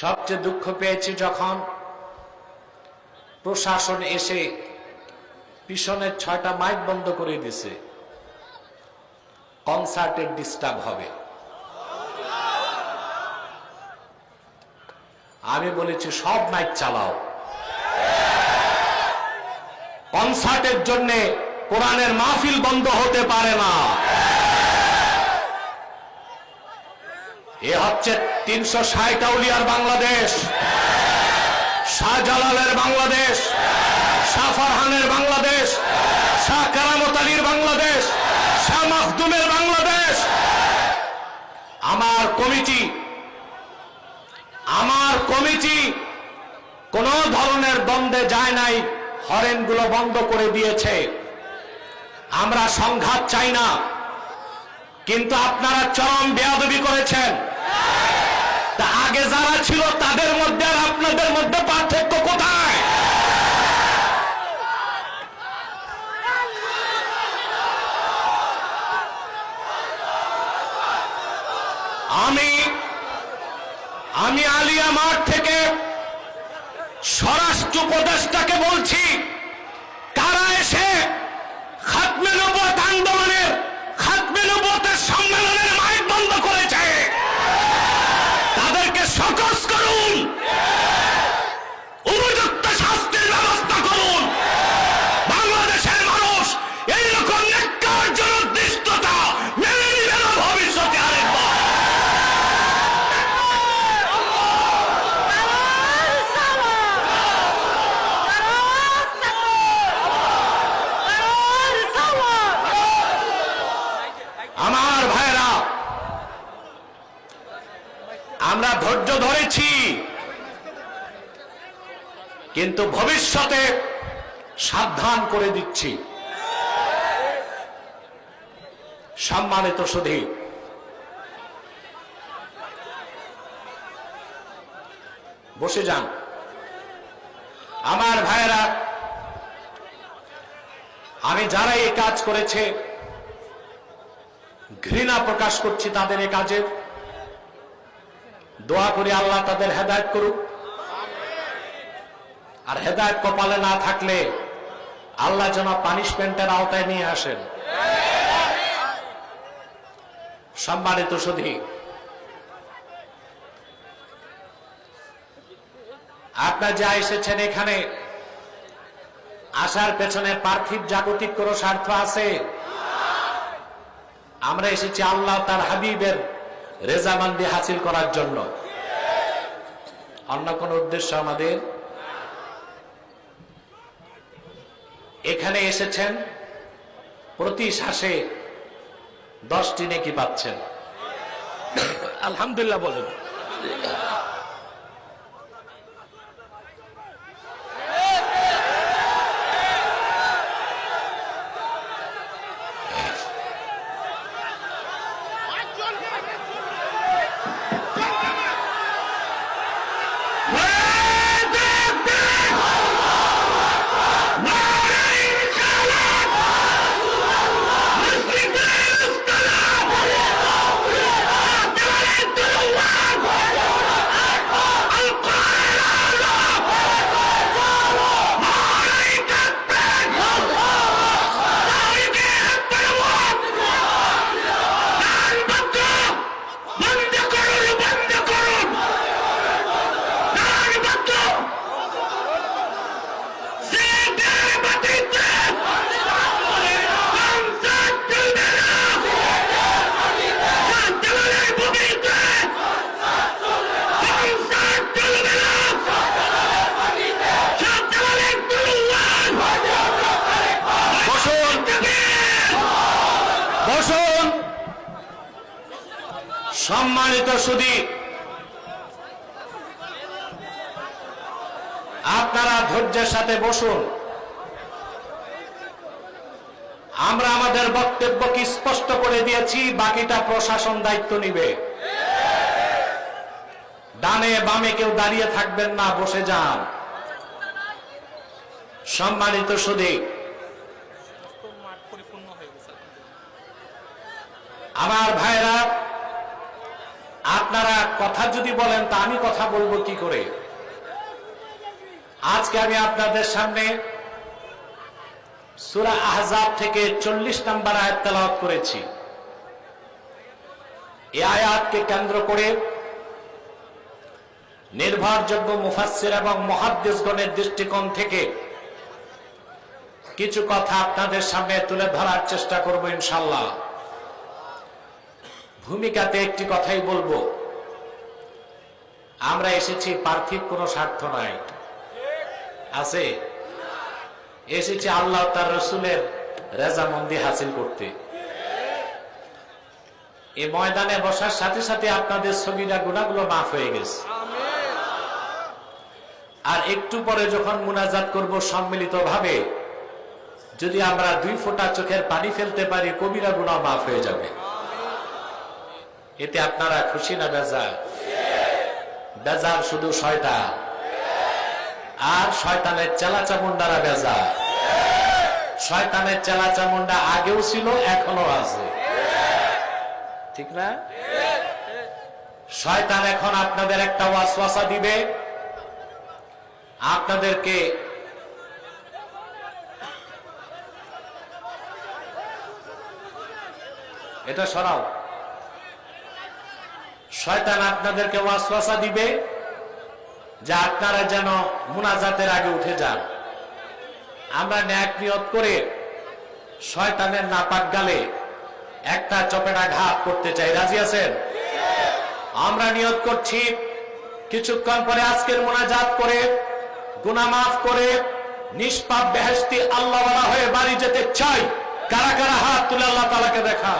সবচেয়ে দুঃখ পেয়েছি যখন প্রশাসন এসে পিছনের 6টা মাইক বন্ধ করে দিয়েছে, কনসার্টের ডিস্টার্ব হবে। আমি বলেছি সব মাইক চালাও, কনসার্টের জন্য কোরআনের মাহফিল বন্ধ হতে পারে না। এ হচ্ছে 360 আউলিয়ার বাংলাদেশ, শাহজালালের বাংলাদেশ, শাহ ফারহানের বাংলাদেশ, শাহ কারামত আলীর বাংলাদেশ, শাহ মাখদুমের বাংলাদেশ। আমার কমিটি কোন ধরনের দ্বন্দ্বে যায় নাই, হরেনগুলো বন্ধ করে দিয়েছে। আমরা সংঘাত চাই না, কিন্তু আপনারা চরম বেয়াদবি করেছেন। তা আগে যারা ছিল তাদের মধ্যে আর আপনাদের মধ্যে পার্থক্য কোথায়? আমি আলিয়া মাঠ থেকে স্বরাষ্ট্র উপদেষ্টাকে বলছি, কারা এসে খাতমে নবুয়ত আন্দোলনের, খাতমে নবুয়তের সম্মেলনের মাইক বন্ধ করেছে, তাদেরকে সকস করুন, উপযুক্ত শাস্তির ব্যবস্থা করুন। বাংলাদেশের মানুষ এইরকম ন্যাক্কারজনক দৃষ্টতা মেনে নিবে না ভবিষ্যতে আরেকবার। আমার ভাইরা, আমরা ধৈর্য ধরেছি, কিন্তু ভবিষ্যতে সাবধান করে দিচ্ছি। সম্মানিত সুধী, বসে যান। আমার ভাইরা, আমি যারা এই কাজ করেছে ঘৃণা প্রকাশ করছি তাদের এই কাজের। দোয়া করি আল্লাহ তাদের হেদায়েত করুক, আর হেদায়েত কপালে না থাকলে আল্লাহ যেন পানিশমেন্টের আওতায় নিয়ে আসেন। সম্মানিত সুধী, আপনারা যা এসেছেন এখানে, আসার পেছনে পার্থিব জাগতিক কোনো স্বার্থ আছে? আমরা এসেছি আল্লাহ তার হাবিবের রেজামন্দি হাসিল করার জন্য, অন্য কোন উদ্দেশ্য আমাদের। এখানে এসেছেন, প্রতি শ্বাসে 10টি নেকি পাচ্ছেন, আলহামদুলিল্লাহ বলেন। সম্মানিত সুধী, আপনারা ধৈর্যের সাথে বসুন। আমরা আমাদের বক্তব্যকে স্পষ্ট করে দিয়েছি, বাকিটা প্রশাসন দায়িত্ব নিবে। ডানে বামে কেউ দাঁড়িয়ে থাকবেন না, বসে যান। সম্মানিত সুধী, আমার ভাইরা, আপনারা কথা যদি বলেন তা আমি কথা বলবো কি করে? আজকে আমি আপনাদের সামনে সূরা আহজাব থেকে 40 নম্বর আয়াত তেলাওয়াত করেছি। এই আয়াতকে কেন্দ্র করে নির্ভরযোগ্য মুফাসসির এবং মুহাদ্দিসগণের দৃষ্টিকোণ থেকে কিছু কথা আপনাদের সামনে তুলে ধরার চেষ্টা করব ইনশাআল্লাহ। ভূমিকাতে একটি কথাই বলবো, আমরা এসেছি পার্থিব কোনো স্বার্থ নাই, আছে এসেছি আল্লাহ তার রাসূলের রেজামন্দি হাসিল করতে। এই ময়দানে বসার সাথে সাথে আপনাদের সগীরা গুনাহগুলো মাফ হয়ে গেছে, আর একটু পরে যখন মুনাজাত করব সম্মিলিতভাবে, যদি আমরা 2 ফোঁটা চোখের পানি ফেলতে পারি কবিরা গুনাহ মাফ হয়ে যাবে। এতে আপনারা খুশি না বেজার? বেজার শুধু শয়তান, আর শয়তানের চেলাচামুন্ডারা বেজার। শয়তানের চেলাচামুন্ডা আগেও ছিল, এখনো আছে, ঠিক না? শয়তান এখন আপনাদের একটা ওয়াসওয়াসা দিবে, আপনাদেরকে এটা সরাও। শয়তান আপনাদেরকে ওয়াসওয়াসা দিবে যে আপনারা যেন মুনাজাতের আগে উঠে যান। আমরা নেক নিয়ত করে শয়তানের নাপাক গালে একটা চপেটা ঘাত করতে চাই, রাজি আছেন? আমরা নিয়ত করছি কিছুক্ষণ পরে আজকের মুনাজাত করে গুনাহ মাফ করে নিষ্পাপ বেহেশতি আল্লাহওয়ালা হয়ে বাড়ি যেতে চাই। কারা কারা হাত তুলে আল্লাহ তাআলাকে দেখা?